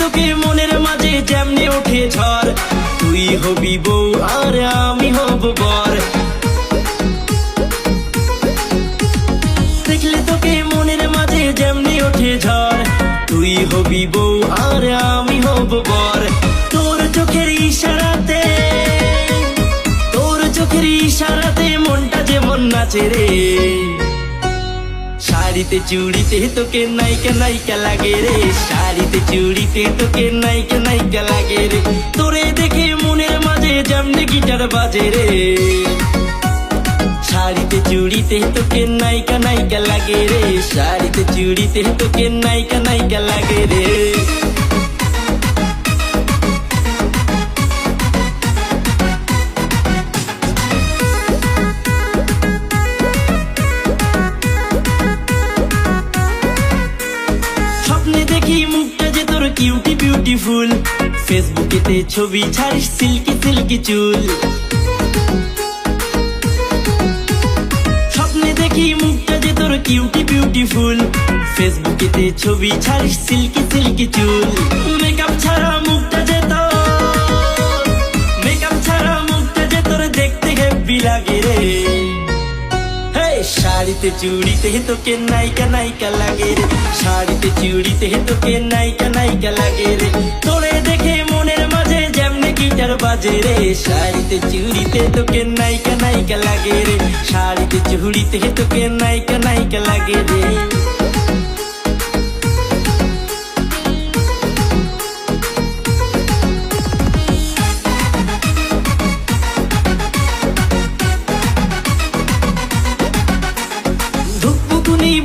তোকে মনের মাঝে যেমনি ওঠে ঝড়, তুই হবি বউ আর আমি হব বর। দেখলে তোকে মনের মাঝে যেমনি ওঠে ঝড়, তুই হবি বউ আর আমি হব বর। তোর চোখের ইশারাতে, তোর চোখের ইশারাতে মনটা যেমন নাচে রে। শাড়িতে চুড়িতে তোকে নায়িকা নায়িকা লাগে রে, শাড়িতে চুড়িতে তোকে নায়িকা নায়িকা লাগে রে। তোরে দেখে মনের মাঝে যেমনি গিটার বাজে রে। শাড়িতে চুড়িতে তোকে নায়িকা নায়িকা লাগে রে, শাড়িতে চুড়িতে তোকে নায়িকা নায়িকা লাগে রে। স্বপ্নে দেখি মুখটা যে তোর কিউটি বিউটিফুল, ফেসবুকেতে ছবি ছাড়িস সিল্কি সিল্কি চুল। স্বপ্নে দেখি মুখটা যে তোর কিউটি বিউটিফুল, ফেসবুকেতে ছবি ছাড়িস সিল্কি সিল্কি চুল। মেকআপ ছাড়া মুখটা যে তোর, মেকআপ ছাড়া মুখটা যে তোর দেখতে হেব্বি লাগে রে। শাড়িতে চুড়িতে তোকে নায়িকা নায়িকা লাগে রে, শাড়িতে চুড়িতে তোকে নায়িকা নায়িকা লাগে রে। তোরে দেখে মনের মাঝে যেমনে গিটার বাজে রে, শাড়িতে চুড়িতে তোকে নায়িকা নায়িকা লাগে রে, শাড়িতে চুড়িতে তোকে নায়িকা নায়িকা লাগে রে।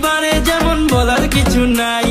বারে যেমন বলার কিছু নাই,